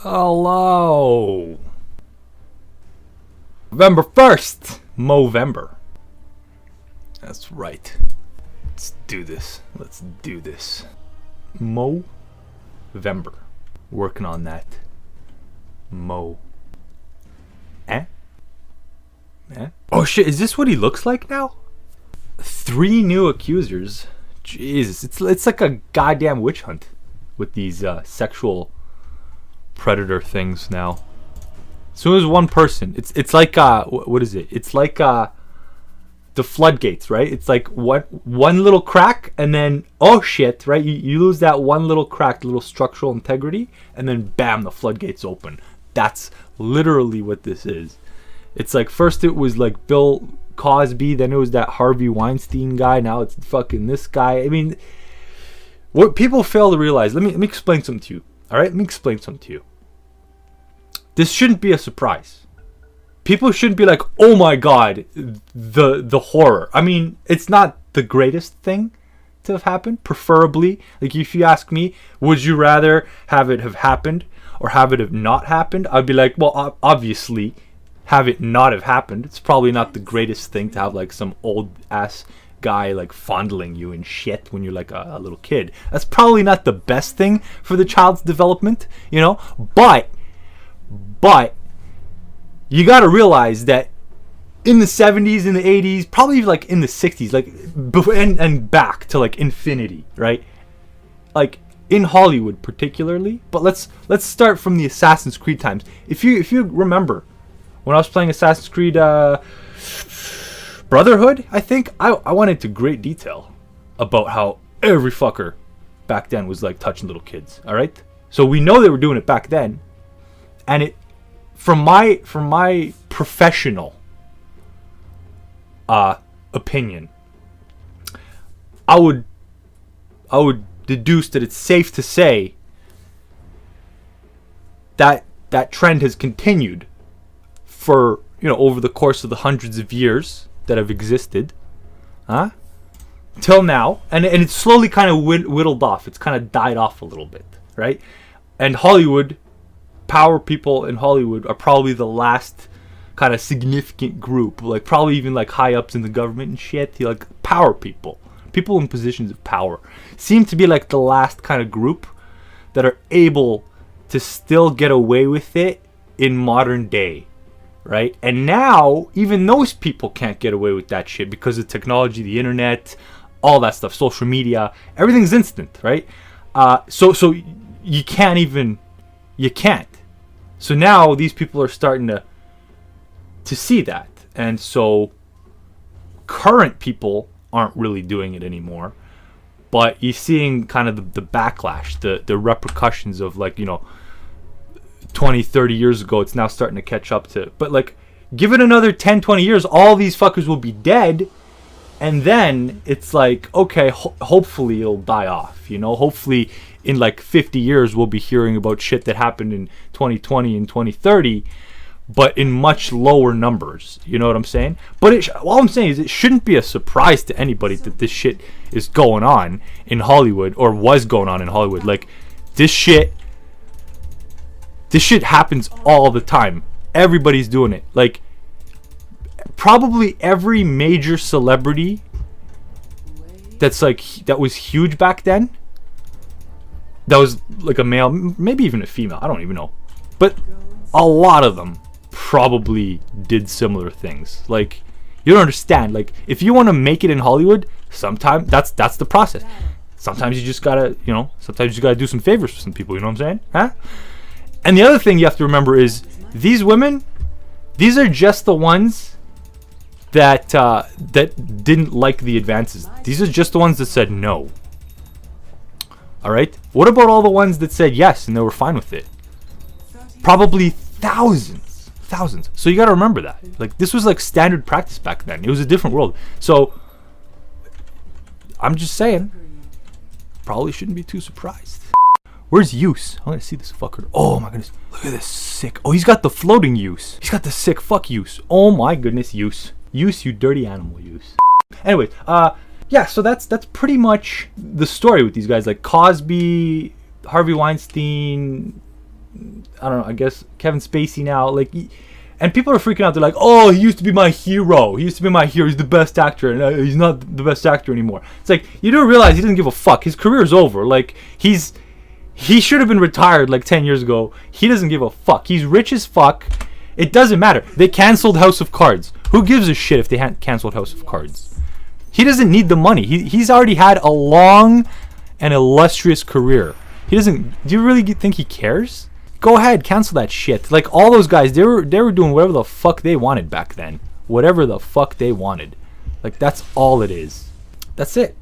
Hello. November 1st. Movember. That's right. Let's do this. Movember. Working on that. Oh shit, is this what he looks like now? 3 new accusers. Jesus, it's like a goddamn witch hunt with these sexual predator things now. As soon as one person, it's like what is it? It's like the floodgates, right? It's like one little crack, and then oh shit, right? You lose that one little crack, little structural integrity, and then bam, the floodgates open. That's literally what this is. It's like first it was like Bill Cosby, then it was that Harvey Weinstein guy, now it's fucking this guy. I mean, what people fail to realize, let me explain something to you. Alright? Let me explain something to you. This shouldn't be a surprise. People shouldn't be like, oh my god, the horror. I mean, it's not the greatest thing to have happened, preferably. Like if you ask me, would you rather have it have happened or have it have not happened? I'd be like, well, obviously have it not have happened. It's probably not the greatest thing to have like some old ass guy like fondling you and shit when you're like a little kid. That's probably not the best thing for the child's development, you know, but you got to realize that in the 70s, in the 80s, probably like in the 60s, like and back to like infinity, right? Like in Hollywood particularly, but let's start from the Assassin's Creed times. If you remember when I was playing Assassin's Creed Brotherhood, I think I went into great detail about how every fucker back then was like touching little kids. All right, so we know they were doing it back then, and it from my professional opinion, I would deduce that it's safe to say that that trend has continued for, you know, over the course of the hundreds of years that have existed, till now, and it's slowly kind of whittled off. It's kind of died off a little bit, right? And Hollywood, power people in Hollywood are probably the last kind of significant group, like probably even like high ups in the government and shit. Like power people in positions of power seem to be like the last kind of group that are able to still get away with it in modern day. Right? And now, even those people can't get away with that shit because of technology, the internet, all that stuff, social media, everything's instant, right? So you can't. So now these people are starting to see that. And so current people aren't really doing it anymore. But you're seeing kind of the backlash, the repercussions of like, you know, 20, 30 years ago, it's now starting to catch up to. But like, give it another 10, 20 years, all these fuckers will be dead, and then it's like, okay, hopefully it'll die off, you know? Hopefully in like 50 years we'll be hearing about shit that happened in 2020 and 2030, but in much lower numbers, you know what I'm saying? But all I'm saying is it shouldn't be a surprise to anybody that this shit is going on in Hollywood, or was going on in Hollywood. Like, this shit happens all the time. Everybody's doing it. Like, probably every major celebrity that was huge back then, that was like a male, maybe even a female, I don't even know, but a lot of them probably did similar things. Like, you don't understand. Like, if you want to make it in Hollywood, sometimes that's the process. Sometimes you just gotta, you know, do some favors for some people, you know what I'm saying? Huh? And the other thing you have to remember is these women, these are just the ones that didn't like the advances. These are just the ones that said no. All right? What about all the ones that said yes and they were fine with it? Probably thousands. So you got to remember that. Like, this was like standard practice back then. It was a different world. So I'm just saying, probably shouldn't be too surprised. Where's Use? I want to see this fucker. Oh my goodness. Look at this sick. Oh, he's got the floating Use. He's got the sick fuck Use. Oh my goodness, Use. Use, you dirty animal, Use. Anyways, yeah, so that's pretty much the story with these guys. Like Cosby, Harvey Weinstein, I don't know, I guess Kevin Spacey now, like, and people are freaking out. They're like, oh, he used to be my hero. He used to be my hero. He's the best actor, and he's not the best actor anymore. It's like, you don't realize he doesn't give a fuck. His career's over. Like, he should have been retired like 10 years ago. He doesn't give a fuck. He's rich as fuck. It doesn't matter. They canceled House of Cards. Who gives a shit if they hadn't canceled House of Cards? He doesn't need the money. He's already had a long and illustrious career. He doesn't. Do you really think he cares? Go ahead, cancel that shit. Like, all those guys, they were doing whatever the fuck they wanted back then. Whatever the fuck they wanted. Like, that's all it is. That's it.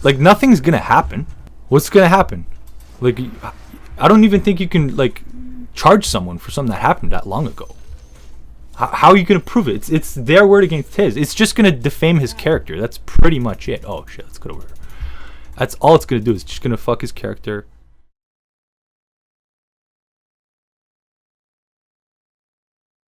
Like, nothing's gonna happen. What's gonna happen? Like, I don't even think you can, like, charge someone for something that happened that long ago. How are you gonna prove it? It's their word against his. It's just gonna defame his character. That's pretty much it. Oh shit, let's go over here. That's all it's gonna do. It's just gonna fuck his character.